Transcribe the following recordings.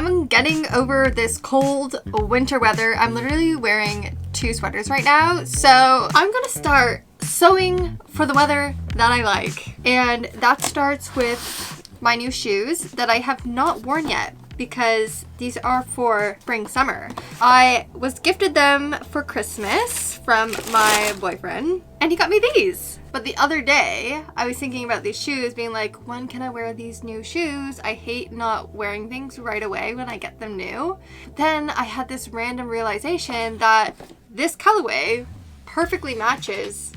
I'm getting over this cold winter weather. I'm literally wearing 2 sweaters right now. So I'm gonna start sewing for the weather that I like. And that starts with my new shoes that I have not worn yet, because these are for spring summer. I was gifted them for Christmas from my boyfriend, and he got me these. But the other day I was thinking about these shoes, being like, when can I wear these new shoes? I hate not wearing things right away when I get them new. But then I had this random realization that this colorway perfectly matches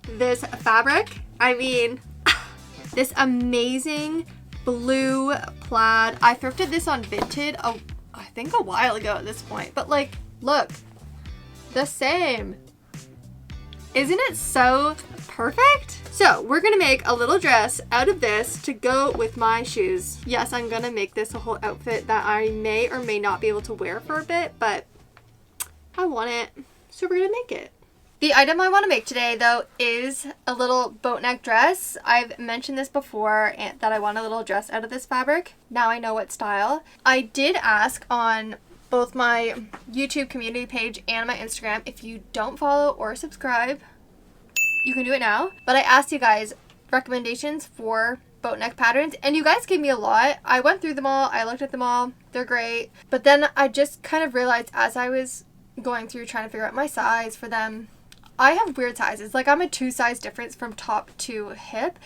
this fabric. I mean, this amazing blue plaid. I thrifted this on Vinted, I think a while ago at this point, but like, look, the same. Isn't it so perfect? So we're gonna make a little dress out of this to go with my shoes. Yes, I'm gonna make this a whole outfit that I may or may not be able to wear for a bit, but I want it, so we're gonna make it. The item I want to make today, though, is a little boat neck dress. I've mentioned this before, that I want a little dress out of this fabric. Now I know what style. I did ask on both my YouTube community page and my Instagram. If you don't follow or subscribe, you can do it now. But I asked you guys recommendations for boat neck patterns, and you guys gave me a lot. I went through them all. I looked at them all. They're great. But then I just kind of realized as I was going through trying to figure out my size for them, I have weird sizes. Like, I'm a 2 size difference from top to hip.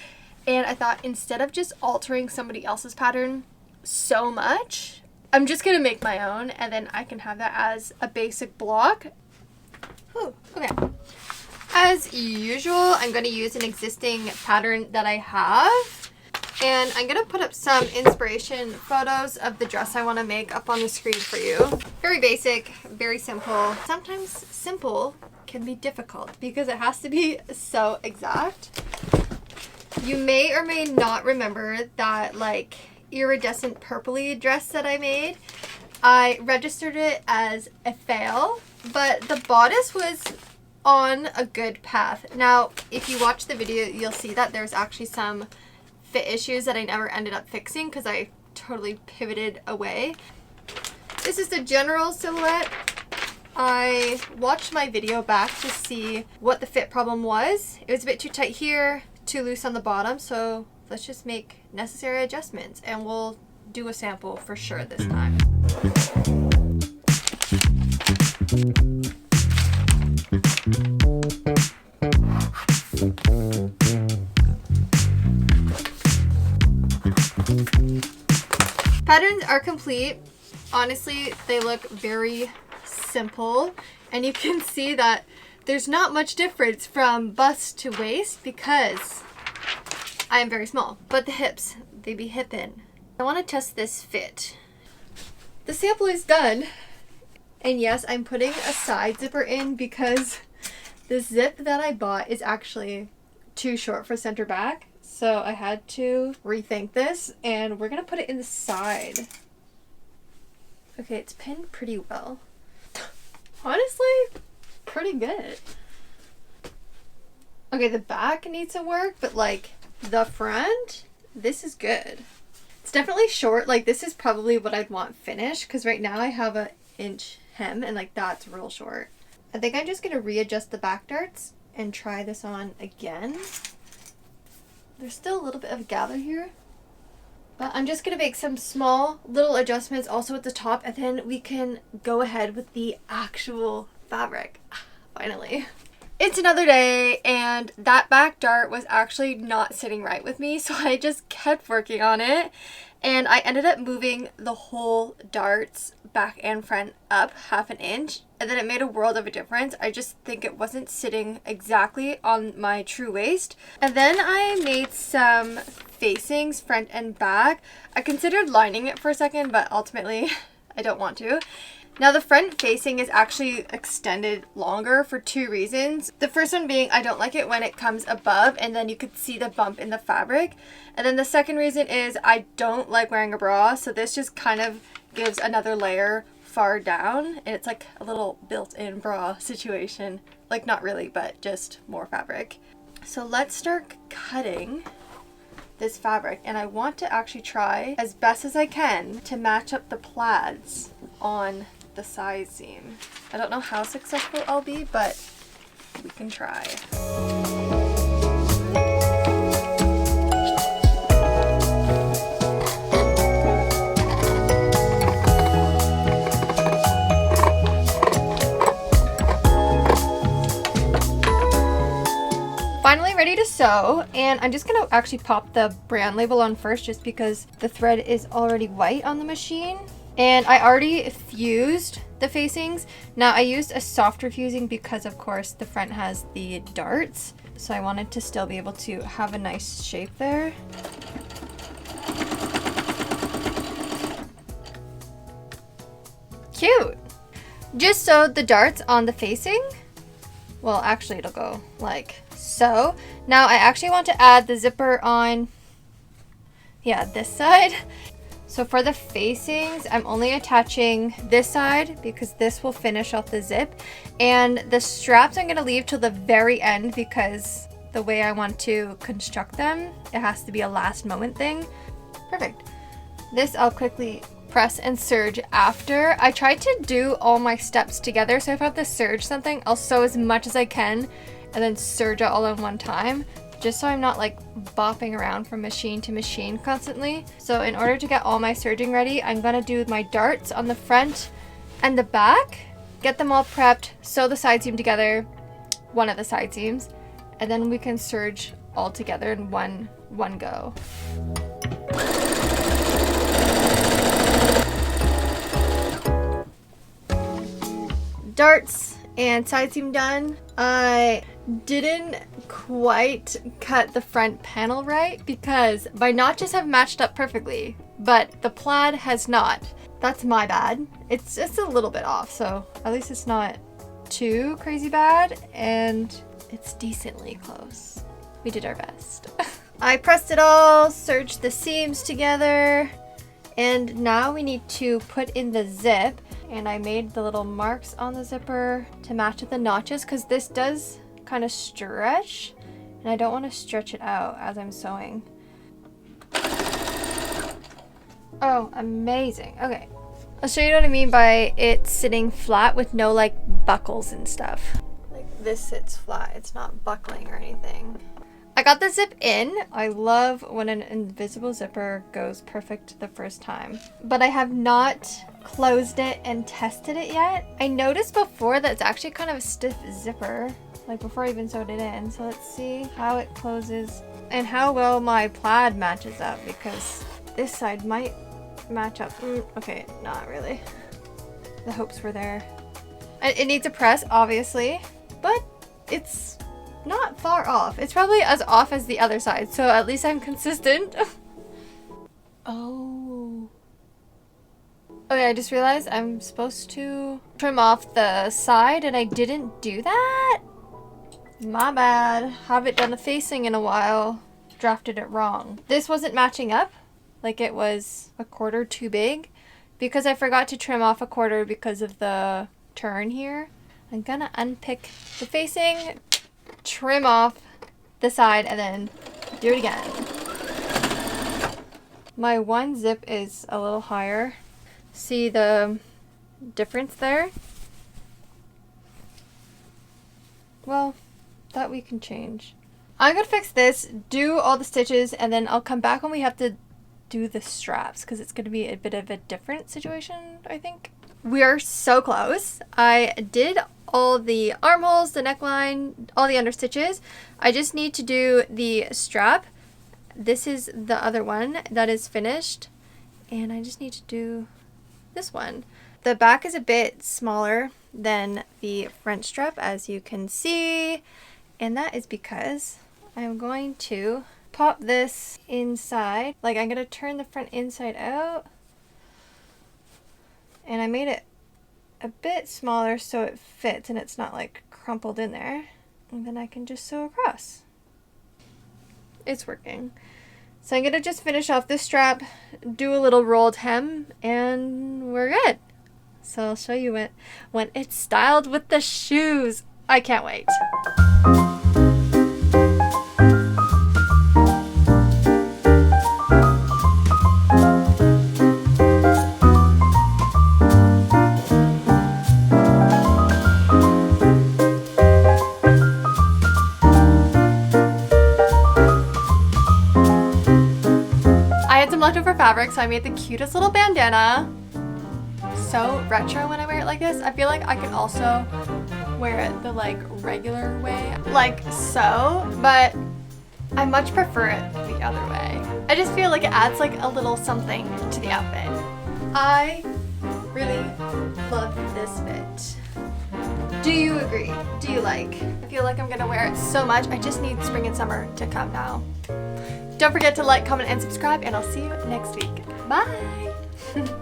And I thought, instead of just altering somebody else's pattern so much, I'm just gonna make my own, and then I can have that as a basic block. Ooh, okay. As usual, I'm gonna use an existing pattern that I have. And I'm gonna put up some inspiration photos of the dress I wanna make up on the screen for you. Very basic, very simple. Sometimes simple can be difficult because it has to be so exact. You may or may not remember that like iridescent purpley dress that I made. I registered it as a fail, but the bodice was on a good path. Now, if you watch the video, you'll see that there's actually some fit issues that I never ended up fixing because I totally pivoted away. This is the general silhouette. I watched my video back to see what the fit problem was. It was a bit too tight here, too loose on the bottom, so let's just make necessary adjustments, and we'll do a sample for sure this time. Patterns are complete. Honestly, they look very simple, and you can see that there's not much difference from bust to waist because I am very small, but the hips, they be hippin'. I want to test this fit. The sample is done, and yes, I'm putting a side zipper in because the zip that I bought is actually too short for center back, so I had to rethink this, and we're gonna put it in the side. Okay, it's pinned pretty well. Honestly, pretty good. Okay, the back needs some work, but like the front, this is good. It's definitely short. Like, this is probably what I'd want finished, because right now I have an inch hem, and like that's real short. I think I'm just gonna readjust the back darts and try this on again. There's still a little bit of gather here, but I'm just gonna make some small little adjustments also at the top, and then we can go ahead with the actual fabric. Finally. It's another day, and that back dart was actually not sitting right with me, so I just kept working on it, and I ended up moving the whole darts back and front up 1/2 inch, and then it made a world of a difference. I just think it wasn't sitting exactly on my true waist. And then I made some facings front and back. I considered lining it for a second, but ultimately I don't want to. Now, the front facing is actually extended longer for 2 reasons. The first one being I don't like it when it comes above and then you could see the bump in the fabric. And then the second reason is I don't like wearing a bra, so this just kind of gives another layer far down, and it's like a little built-in bra situation. Like, not really, but just more fabric. So let's start cutting. this fabric, and I want to actually try as best as I can to match up the plaids on the side seam. I don't know how successful I'll be, but we can try. Finally ready to sew, and I'm just gonna actually pop the brand label on first just because the thread is already white on the machine. And I already fused the facings. Now I used a softer fusing because of course the front has the darts, so I wanted to still be able to have a nice shape there. Cute! Just sewed the darts on the facing. Well, actually it'll go like so. Now I actually want to add the zipper on, yeah, this side. So for the facings, I'm only attaching this side because this will finish off the zip. And the straps I'm gonna leave till the very end because the way I want to construct them, it has to be a last moment thing. Perfect. This I'll quickly press and serge after. I tried to do all my steps together, so if I have to serge something, I'll sew as much as I can and then serge it all in one time, just so I'm not like bopping around from machine to machine constantly. So in order to get all my serging ready, I'm gonna do my darts on the front and the back, get them all prepped, sew the side seam together, one of the side seams, and then we can serge all together in one go. Darts and side seam done. I didn't quite cut the front panel right because my notches have matched up perfectly, but the plaid has not. That's my bad. It's just a little bit off, so at least it's not too crazy bad, and it's decently close. We did our best. I pressed it all, serged the seams together, and now we need to put in the zip. And I made the little marks on the zipper to match with the notches because this does kind of stretch, and I don't want to stretch it out as I'm sewing. Oh, amazing. Okay, I'll show you what I mean by it sitting flat with no like buckles and stuff. Like this sits flat, it's not buckling or anything. I got the zip in. I love when an invisible zipper goes perfect the first time, but I have not closed it and tested it yet. I noticed before that it's actually kind of a stiff zipper, like before I even sewed it in. So let's see how it closes and how well my plaid matches up, because this side might match up. Okay, not really. The hopes were there. It needs a press, obviously, but it's not far off. It's probably as off as the other side, so at least I'm consistent. Oh. Okay, I just realized I'm supposed to trim off the side and I didn't do that. My bad. Haven't done a facing in a while. Drafted it wrong. This wasn't matching up. Like it was a quarter too big because I forgot to trim off a quarter because of the turn here. I'm gonna unpick the facing, trim off the side, and then do it again. My one zip is a little higher. See the difference there? Well, that we can change. I'm gonna fix this, do all the stitches, and then I'll come back when we have to do the straps because it's gonna be a bit of a different situation, I think. We are so close. I did all the armholes, the neckline, all the under stitches. I just need to do the strap. This is the other one that is finished, and I just need to do this one. The back is a bit smaller than the front strap, as you can see, and that is because I'm going to pop this inside. Like I'm gonna turn the front inside out, and I made it a bit smaller so it fits and it's not like crumpled in there, and then I can just sew across. It's working. So I'm gonna just finish off this strap, do a little rolled hem, and we're good. So I'll show you when it's styled with the shoes. I can't wait. leftover fabric, so I made the cutest little bandana. So retro when I wear it like this. I feel like I can also wear it the like regular way, like so, but I much prefer it the other way. I just feel like it adds like a little something to the outfit. I really love this fit. Do you agree? Do you like? I feel like I'm gonna wear it so much. I just need spring and summer to come now. Don't forget to like, comment, and subscribe, and I'll see you next week. Bye!